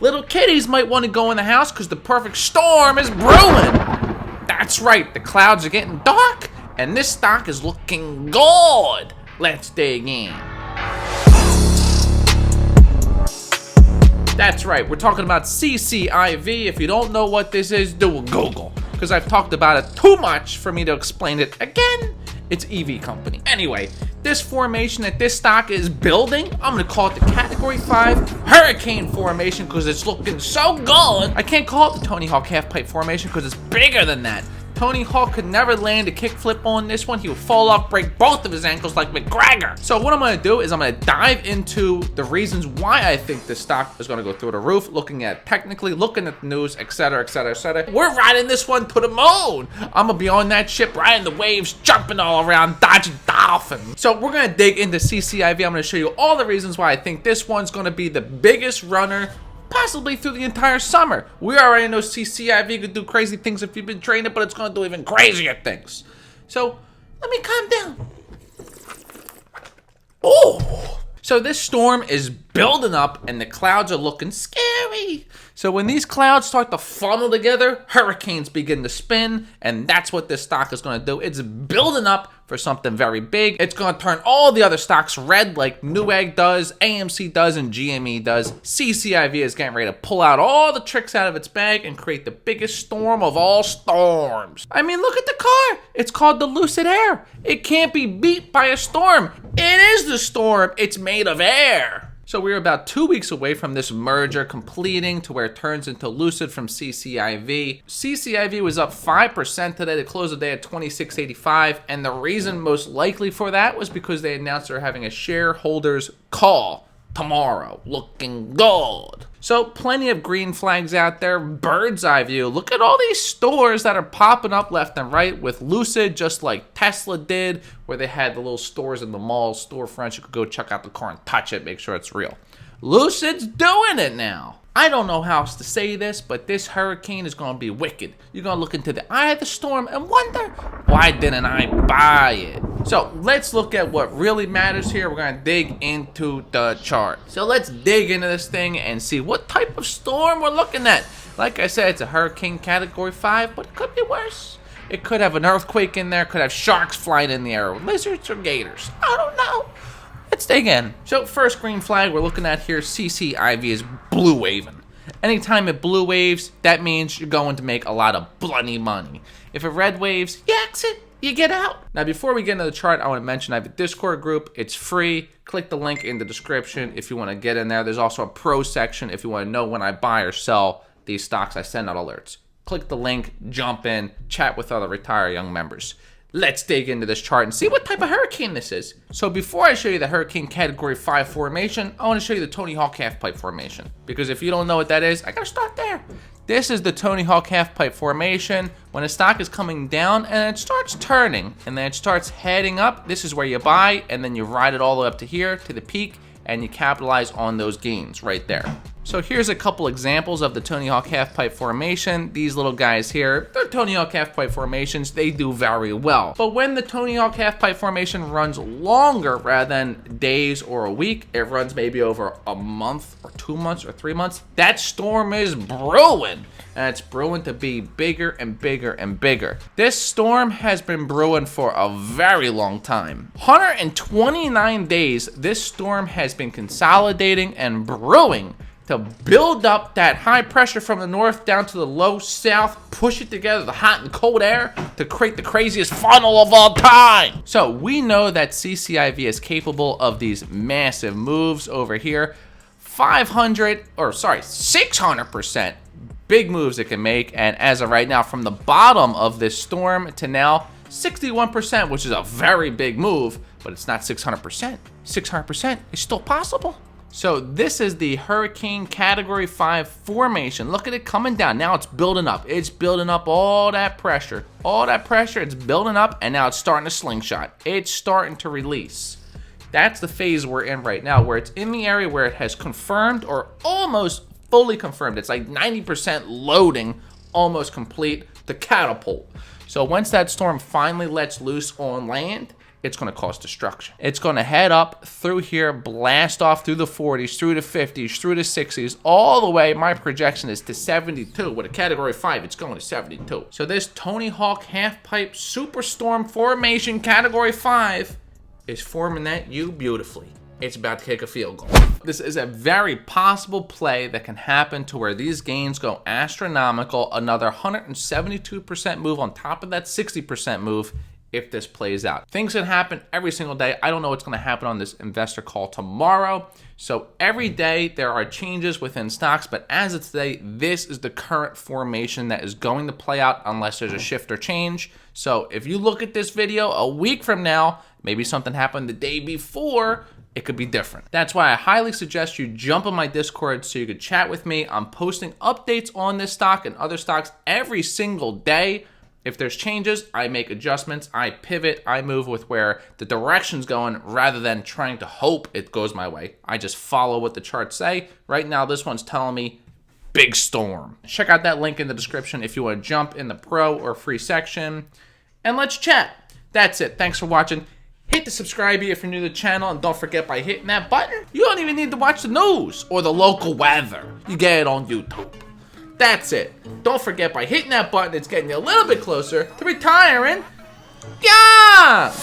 Little kitties might want to go in the house because the perfect storm is brewing. That's right, the clouds are getting dark, and this stock is looking good. Let's dig in. That's right, we're talking about CCIV. If you don't know what this is, do a Google, because I've talked about it too much for me to explain it again. It's EV company. Anyway, this formation that this stock is building, I'm gonna call it the Category 5 Hurricane Formation because it's looking so good. I can't call it the Tony Hawk Half-Pipe Formation because it's bigger than that. Tony Hawk could never land a kickflip on this one. He would fall off, break both of his ankles like McGregor. So what I'm gonna do is I'm gonna dive into the reasons why I think this stock is gonna go through the roof, looking at technically, looking at the news, etc., etc., etc. We're riding this one to the moon. I'm gonna be on that ship, riding the waves, jumping all around, dodging dolphins. So we're gonna dig into CCIV. I'm gonna show you all the reasons why I think this one's gonna be the biggest runner possibly through the entire summer. We already know CCIV could do crazy things if you've been training, but it's going to do even crazier things. So, let me calm down. Oh! So this storm is building up and the clouds are looking scary. So when these clouds start to funnel together, hurricanes begin to spin, and that's what this stock is going to do. It's building up for something very big. It's going to turn all the other stocks red like Newegg does, AMC does, and GME does. CCIV is getting ready to pull out all the tricks out of its bag and create the biggest storm of all storms. I mean, look at the car. It's called the Lucid Air. It can't be beat by a storm. It is the storm. It's made of air. So we're about 2 weeks away from this merger completing to where it turns into Lucid from CCIV. CCIV was up 5% today to close the day at $26.85, and the reason most likely for that was because they announced they're having a shareholders call tomorrow. Looking good. So plenty of green flags out there. Bird's eye view. Look at all these stores that are popping up left and right with Lucid, just like Tesla did, where they had the little stores in the mall storefronts. You could go check out the car and touch it, make sure it's real. Lucid's doing it now. I don't know how else to say this, but this hurricane is going to be wicked. You're going to look into the eye of the storm and wonder, why didn't I buy it? So let's look at what really matters here. We're going to dig into the chart. So let's dig into this thing and see what type of storm we're looking at. Like I said, it's a hurricane category 5, but it could be worse. It could have an earthquake in there, could have sharks flying in the air, or lizards or gators. I don't know. Let's dig in. So first green flag we're looking at here, CCIV, is blue waving. Anytime it blue waves, that means you're going to make a lot of bloody money. If it red waves, you exit, you get out. Now before we get into the chart, I want to mention I have a Discord group. It's free. Click the link in the description if you want to get in there. There's also a pro section if you want to know when I buy or sell these stocks. I send out alerts. Click the link, jump in, chat with other retired young members. Let's dig into this chart and see what type of hurricane this is. So before I show you the Hurricane Category 5 formation, I want to show you the Tony Hawk Half-Pipe Formation. Because if you don't know what that is, I gotta start there. This is the Tony Hawk Half-Pipe Formation. When a stock is coming down and it starts turning and then it starts heading up, this is where you buy and then you ride it all the way up to here, to the peak, and you capitalize on those gains right there. So here's a couple examples of the Tony Hawk Half-Pipe Formation. These little guys here, they're Tony Hawk Half-Pipe Formations. They do very well. But when the Tony Hawk Half-Pipe Formation runs longer rather than days or a week, it runs maybe over a month or 2 months or 3 months, that storm is brewing. And it's brewing to be bigger and bigger and bigger. This storm has been brewing for a very long time. 129 days, this storm has been consolidating and brewing to build up that high pressure from the north down to the low south, push it together, the hot and cold air, to create the craziest funnel of all time. So we know that CCIV is capable of these massive moves over here. 600% big moves it can make. And as of right now, from the bottom of this storm to now, 61%, which is a very big move, but it's not 600%. 600% is still possible. So this is the Hurricane Category 5 formation. Look at it coming down. Now it's building up. It's building up all that pressure. All that pressure, it's building up, and now it's starting to slingshot. It's starting to release. That's the phase we're in right now, where it's in the area where it has confirmed or almost fully confirmed. It's like 90% loading, almost complete, to catapult. So once that storm finally lets loose on land, it's going to cause destruction. It's going to head up through here, blast off through the 40s, through the 50s, through the 60s, all the way. My projection is to 72. With a category 5, it's going to 72. So this Tony Hawk half-pipe superstorm formation category 5 is forming that U beautifully. It's about to kick a field goal. This is a very possible play that can happen to where these gains go astronomical. Another 172% move on top of that 60% move if this plays out. Things can happen every single day. I don't know what's going to happen on this investor call tomorrow. So every day there are changes within stocks, but as of today, this is the current formation that is going to play out unless there's a shift or change. So if you look at this video a week from now, maybe something happened the day before, it could be different. That's why I highly suggest you jump on my Discord so you could chat with me. I'm posting updates on this stock and other stocks every single day. If there's changes, I make adjustments, I pivot, I move with where the direction's going rather than trying to hope it goes my way. I just follow what the charts say. Right now, this one's telling me big storm. Check out that link in the description if you want to jump in the pro or free section. And let's chat. That's it. Thanks for watching. Hit the subscribe if you're new to the channel, and don't forget by hitting that button, you don't even need to watch the news or the local weather. You get it on YouTube. That's it. Don't forget by hitting that button, it's getting you a little bit closer to retiring. Yeah!